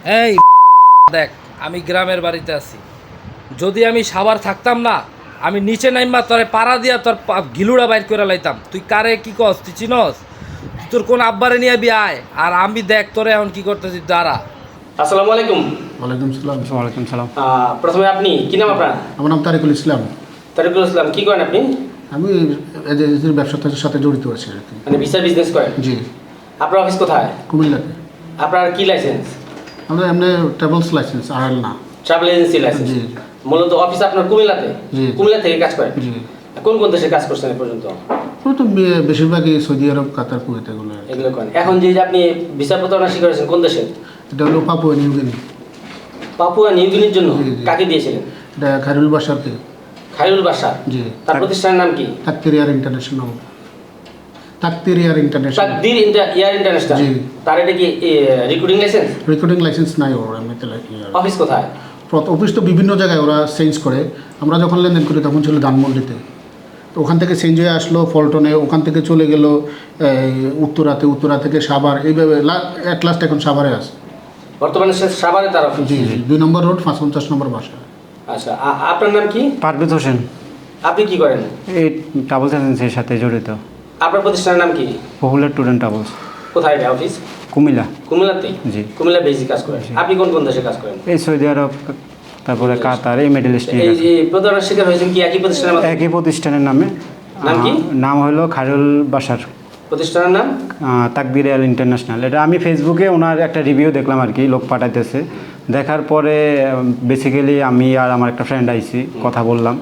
এই দেখ, আমি গ্রামের বাড়িতে আছি। যদি আমি সাভার থাকতাম না, আমি নিচে নাইমা তোরে পাড়া দিয়া তোর গিলুড়া বাইর করে লাইতাম। তুই কারে কি কস, তুই চিনস? তোর কোন আব্বারে নিয়ে আয়, আর আমি দেখ তোরে এখন কি করতেছি দাঁড়া। আসসালামু আলাইকুম। ওয়ালাইকুম সালাম। ওয়ালাইকুম সালাম। প্রথমে আপনি কি নাম আপনার? আমার নাম তারিকুল ইসলাম। তারিকুল ইসলাম, কি করেন আপনি? আমি এজেন্সির ব্যবসার সাথে জড়িত আছি আর কি। মানে ভিসা বিজনেস করেন? জি। আপনার অফিস কোথায়? কুমিল্লাতে। আপনার কি লাইসেন্স? আমরা এমনি ট্রাভেলস লাইসেন্স আর না। Travel agency licence? জি। মূলত অফিস আপনার কুমিল্লাতে? জি। কুমিল্লা থেকে কাজ করেন? জি। কোন কোন দেশে কাজ করছেন এ পর্যন্ত? ওই তো বেশিরভাগই সৌদি আরব, কাতার, কুয়েত এগুলো আর কি। এগুলো করেন। এখন যে আপনি ভিসা প্রতারণা শিকার কোন দেশে? এটা হলো Papua New Guinea. Papua New গিনির জন্য? জি, জি। কাকে দিয়েছিলেন? এটা খায়রুল বাশারকে। খায়রুল বাশার? জি। তার প্রতিষ্ঠানের নাম কি? তাকতিরিয়ার ইন্টারন্যাশনাল। তাকতিরিয়ার ইন্টারন্যাশনাল। তাকদির ইয়ার ইন্টারন্যাশনাল? জি। তার এটা কি রিক্রুটিং লাইসেন্স? রেকর্ডিং লাইসেন্স নাই ওর এমনিতে। অফিস কোথায়? অফিস তো বিভিন্ন জায়গায় ওরা চেঞ্জ করে। আমরা যখন লেনদেন করি তখন ছিল ধানমন্ডিতে। তো ওখান থেকে চেঞ্জ হয়ে আসলো ফলটনে, ওখান থেকে চলে গেল উত্তরা থেকে সাভার, এইভাবে অ্যাট লাস্ট এখন সাভারে আছে। বর্তমানে সে সাভারে তার অফিস? জি জি, 2 নম্বর রোড 55 নম্বর বাসা। আচ্ছা, আপনার নাম কি? পারভেজ হোসেন। আপনি কি করেন? এই ট্রাভেলস এজেন্সির সাথে জড়িত। আপনার প্রতিষ্ঠানের নাম কি? Popular tour and travels. কোথায় এটা অফিস? কুমিল্লা। কুমিল্লাতেই? জি। কুমিল্লা বেসিক কাজ করেন। আপনি কোন কোন দেশে কাজ করেন? এই সৌদি আরব, তারপরে কাতার, এই মিডল ইস্ট। এই যে প্রতারণার শিকার হয়েছেন কি একই প্রতিষ্ঠানের মাধ্যমে? একই প্রতিষ্ঠানের নামে। নাম কি? নাম হলো খায়রুল বাশার। প্রতিষ্ঠানের নাম? তাকদির আল ইন্টারন্যাশনাল। এটা আমি ফেসবুকে ওনার একটা রিভিউ দেখলাম আর কি, লোক পাঠাইতেছে। দেখার পরে বেসিক্যালি আমি আর আমার একটা ফ্রেন্ড আইছি, কথা বললাম।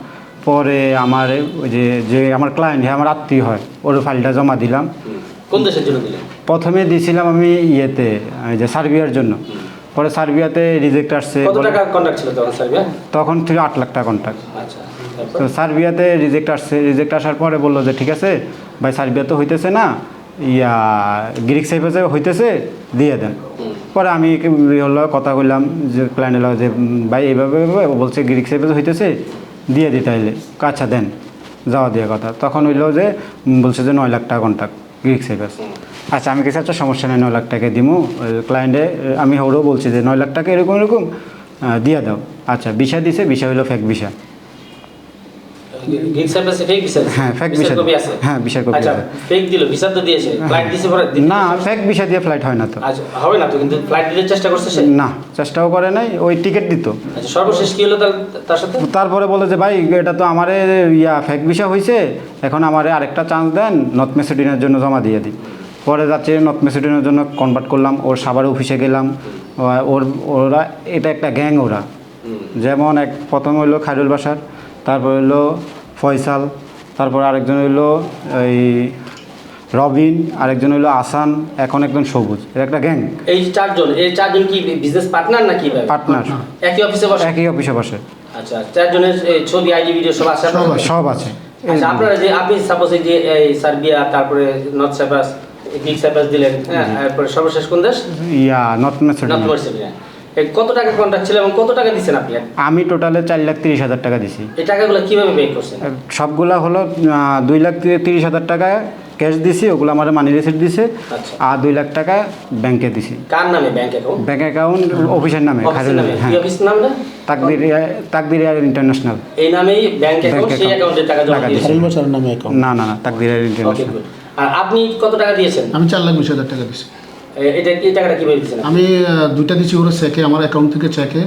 পরে আমার ওই যে আমার ক্লায়েন্ট, হ্যাঁ আমার আত্মীয় হয়, ওর ফাইলটা জমা দিলাম। কোন দেশের জন্য দিলেন? প্রথমে দিয়েছিলাম আমি ইয়েতে, যে সার্বিয়ার জন্য। পরে সার্বিয়াতে রিজেক্ট আসছে। কত টাকা কন্ট্রাক্ট ছিল তখন সার্বিয়া? তখন ছিল 8 লাখ টাকা কন্ট্রাক্ট। আচ্ছা, তো সার্বিয়াতে রিজেক্ট আসছে। রিজেক্ট আসার পরে বললো যে ঠিক আছে ভাই, সার্বিয়া তো হইতেছে না, গ্রিক সাইপ্রাসে হইতেছে, দিয়ে দেন। পরে আমি হলো কথা বললাম যে ক্লায়েন্ট হলো যে ভাই এইভাবে বলছে গ্রিক সাইপ্রাসে হইতেছে, দিয়ে দিতে হইলে। আচ্ছা দেন, যাওয়া দিয়ে কথা। তখন হইলো যে বলছে যে 9 লাখ টাকা কন্ট্রাক্ট গ্রিক সাইপ্রাস। আচ্ছা আমি কিছু একটা সমস্যা নেই, 9 লাখ টাকা দিমু। ক্লায়েন্টে আমি ওরও বলছি যে 9 লাখ টাকা এরকম এরকম দিয়ে দাও। আচ্ছা ভিসা দিছে, ভিসা হইলো ফেক ভিসা। গ্রিক সার্ভিসে ফেক ভিসা? হ্যাঁ ফেক ভিসা। কপি আছে? হ্যাঁ ভিসার কপি আচ্ছা, আছে। ফেক দিল, ভিসা তো দিয়েছে, ফ্লাইট দিয়েছে পরে? না, ফেক ভিসা দিয়ে ফ্লাইট হয় না তো। আচ্ছা, হবে না তো, কিন্তু ফ্লাইট দিতে চেষ্টা করছে সে? না, চেষ্টাও করে নাই, ওই টিকিট দিত। আচ্ছা, সর্বশেষ কি হলো তার সাথে? তারপরে বলে যে ভাই এটা তো আমারে ফেক ভিসা হয়েছে, এখন আমারে আরেকটা চান্স দেন, নর্থ মেসিডোনিয়ার জন্য জমা দিয়ে দিই। পরে যাচ্ছে নর্থ মেসিডোনিয়ার জন্য কনভার্ট করলাম, ওর সাভার অফিসে গেলাম। ওরা এটা একটা গ্যাং। ওরা যেমন প্রথম হইলো খায়রুল বাশার, তারপর হইলো ফয়সাল, তারপর আরেকজন হইলো এই রবিন, আরেকজন হইলো আসান, এখন একজন সবুজ। এটা একটা গ্যাং। এই চারজন কি বিজনেস পার্টনার নাকি? পার্টনার। একই অফিসে বসে? একই অফিসে বসে। আচ্ছা, চারজনের ছবি, আইডি, ভিডিও সব আছে? সব আছে। আচ্ছা, আপনারা যে আপনি সাপোজ এই যে সার্বিয়া, তারপরে নর্থ সাইপ্রাস, গ্রিক সাইপ্রাস দিলেন, হ্যাঁ, তারপরে সর্বশেষ কোন দেশ? North Macedonia. কত টাকা কন্ট্রাক্ট ছিল এবং কত টাকা দিচ্ছেন আপনি? আমি টোটালে 4,30,000 টাকা দিছি। এই টাকাগুলো কিভাবে পে করছেন? সবগুলা হলো 2,30,000 টাকা ক্যাশ দিছি, ওগুলো আমার মানি রিসিপ্ট দিছে। আচ্ছা। আর 2 লাখ টাকা ব্যাংকে দিছি। কার নামে ব্যাংক অ্যাকাউন্ট? ব্যাংক অ্যাকাউন্ট অফিসের নামে। অফিসের নামে? হ্যাঁ, কি অফিস নামটা? তাকদির ইন্টারন্যাশনাল। এই নামেই ব্যাংক অ্যাকাউন্ট, সেই অ্যাকাউন্টে টাকা জমা দিয়েছেন? খায়রুল বাশারের নামে অ্যাকাউন্ট। না, তাকদির ওকে, ইন্টারন্যাশনাল। গুড। আর আপনি কত টাকা দিয়েছেন? আমি 4,20,000 টাকা দিছি। এই টাকাটা কিভাবে দিয়েছেন? আমি 2টা দিচ্ছি ওর চেকে, আমার অ্যাকাউন্ট থেকে চেকে,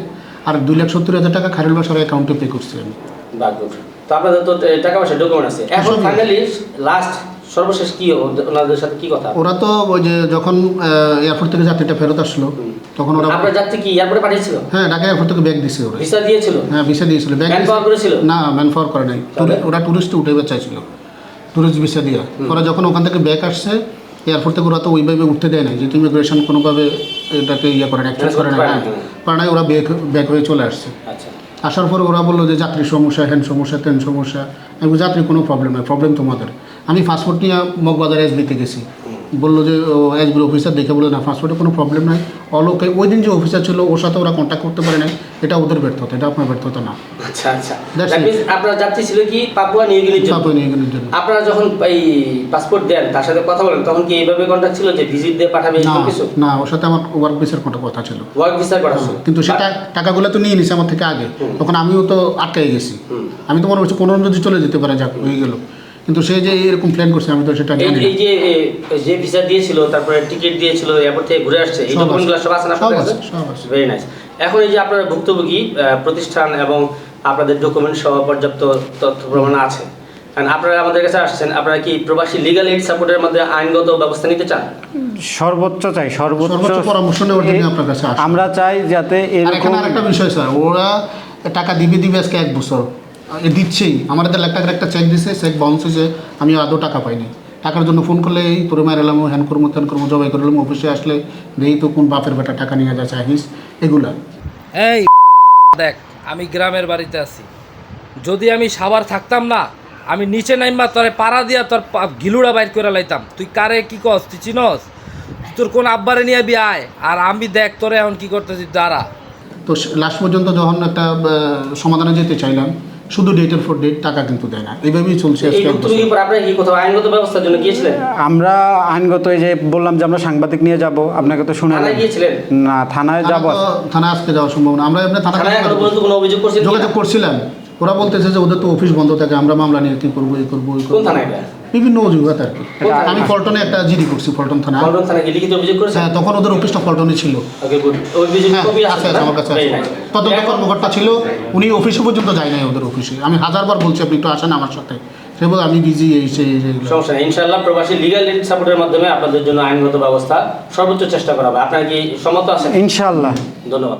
আর 2,70,000 টাকা খায়রুল বাশারের অ্যাকাউন্টে পে করছি আমি। বাহ, গুড। তো আপনাদের তো টাকা পয়সা ডকুমেন্ট আছে। এখন ফাইনালি লাস্ট সর্বশেষ কি ওনাদের সাথে কি কথা? ওরা তো ওই যে যখন এয়ারপোর্ট থেকে যাত্রীটা ফেরত আসলো তখন ওরা, আপনার যাত্রী কি এয়ারপোর্টে পাঠিয়েছিল? হ্যাঁ ঢাকা এয়ারপোর্ট থেকে ব্যাগ দিছে ওরা। ভিসা দিয়েছিল? হ্যাঁ ভিসা দিয়েছিল। ব্যাগ ম্যান পাওয়ার করেছিল? না, ম্যান পাওয়ার করে নাই। ওরা টুরিস্টে উঠে চাইছিল, টুরিস্ট ভিসা দিয়ে। ওরা যখন ওখান থেকে ব্যাগ আসছে এয়ারপোর্ট থেকে, ওরা তো ওইভাবে উঠতে দেয় না, যেহেতু ইমিগ্রেশন কোনোভাবে এটাকে করে না, অ্যাক্সেস করে না। হ্যাঁ, পারে নাই, ওরা ব্যাগ হয়ে চলে আসছে। আচ্ছা। আসার পর ওরা বললো যে যাত্রী সমস্যা, হ্যান সমস্যা, তেন সমস্যা। আমি যাত্রী কোনো প্রবলেম নয়, প্রবলেম তোমাদের। আমি পাসপোর্ট নিয়ে মগবাজার এসবিতে গেছি, বললো যে এসবির অফিসার দেখে বলে না পাসপোর্টে কোনো প্রবলেম নাই। অলোকে ওই দিন যে অফিসার ছিল ওর সাথে ওরা কন্ট্যাক্ট করতে পারে নাই, এটা ওদের ব্যর্থতা, এটা আপনার ব্যর্থতা না। আচ্ছা আচ্ছা, That's That it. means আপনার যাত্রী ছিল কি পাপুয়া নিউ গিনির জন্য। পাপুয়া নিউ গিনির জন্য। আপনারা যখন এই পাসপোর্ট দেন তার সাথে কথা বলেন তখন কি এইভাবে কন্ট্যাক্ট ছিল যে ভিজিট দিয়ে পাঠাবে না এরকম কিছু? না, ওর সাথে আমার ওয়ার্ক ভিসার কথা ছিল। ওয়ার্ক ভিসার করা ছিল, কিন্তু সেটা টাকাগুলো তো নিয়ে নিছে আমার থেকে আগে, তখন আমিও তো আটকাই গেছি। আমি তো মনে করছি কোনো যদি চলে যেতে পারে, যাক হয়ে গেল। কিন্তু সে যে এরকম প্ল্যান করছে আমি তো সেটা জানি না। এই যে ভিসা দিয়েছিল, তারপরে টিকিট দিয়েছিল, এয়ারপোর্ট থেকে ঘুরে আসছে, এই সব আছে। ডকুমেন্টগুলো সব আছে না সব আপনার আছে, কাছে? সব আছে। Very nice. এখন এই যে আপনারা ভুক্তভোগী প্রতিষ্ঠান এবং আপনাদের ডকুমেন্ট সহ পর্যাপ্ত তথ্য প্রমাণ আছে, কারণ আপনারা আমাদের কাছে আসছেন, আপনারা কি প্রবাসী লিগ্যাল এইড সাপোর্টের মধ্যে আইনগত ব্যবস্থা নিতে চান? সর্বোচ্চ চাই, সর্বোচ্চ পরামর্শ নেওয়ার জন্য আপনার কাছে আসি। আমরা চাই যাতে আর এখানে এরকম আরেকটা বিষয় স্যার, ওরা টাকা দিবে আজকে 1 বছর দিচ্ছেই। আমাদের লাখ টাকার একটা চেক দিছে, চেক বাউন্স হয়েছে, আমি আদৌ টাকা পাইনি। টাকার জন্য ফোন করলে এই তোরে মারেলাম, হ্যান করবো ত্যান করবো, জবাই করলাম, অফিসে আসলে দেখি তো কোন বাপের বেটা টাকা নিয়ে যায় চাহিস, এগুলা। এই দেখ, আমি গ্রামের বাড়িতে আছি। যদি আমি সাভার থাকতাম না, আমি নিচে নাইমা তোরে পাড়া দিয়া তোর গিলুড়া বাইর করে লাইতাম। তুই কারে কি কস, তুই চিনস? তোর কোন আব্বারে নিয়ে আয়, আর আমি দেখ তোরে এখন কি করতেছি দাঁড়া। তো লাস্ট পর্যন্ত যখন একটা সমাধানে যেতে চাইলাম, শুধু ডেটের পর ডেট, টাকা কিন্তু দেয় না। এইভাবেই চলছে এই আজকে 1 বছর। ভুক্তভোগীর পর আপনারা কি কোথাও আইনগত ব্যবস্থার জন্য গিয়েছিলেন? আমরা আইনগত এই যে বললাম যে আমরা সাংবাদিক নিয়ে যাব, আপনাকে তো শুনে থানায় গিয়েছিলেন? না, থানায় যাব। থানায় আজকে যাওয়া সম্ভব না। আমরা এমনি থানায় এখনো পর্যন্ত কোনো অভিযোগ করছেন যোগাযোগ করছিলাম, ওরা বলতেছে যে ওদের তো অফিস বন্ধ থাকে, আমরা মামলা নিয়ে কী করবো, এই করবো, ওই কোন করবো, থানায় এটা? বিভিন্ন অজুহাত আর কি। কোন থানায়? আমি ফলটনে একটা জিডি করছি, ফলটন থানায়। পল্টন থানায় কি লিখিত অভিযোগ করেছেন? হ্যাঁ, তখন ওদের অফিসটা ফলটনে ছিল। ওকে, গুড। অভিযোগ হ্যাঁ, কপি আছে, আছে আমার কাছে Very আছে। nice. তদন্ত এখন- কর্মকর্তা ছিল, উনি অফিসে পর্যন্ত যায় নাই ওদের অফিসে। আমি 1000বার বলছি আপনি একটু আসেন আমার সাথে, সে বলে আমি বিজি, এই সেই এইগুলো। সমস্যা নেই, ইনশাআল্লাহ প্রবাসী লিগ্যাল এইড সাপোর্টের মাধ্যমে আপনাদের জন্য আইনগত ব্যবস্থা সর্বোচ্চ চেষ্টা করা হবে। আপনারা কি সম্মত আছেন? ইনশাআল্লাহ। ধন্যবাদ।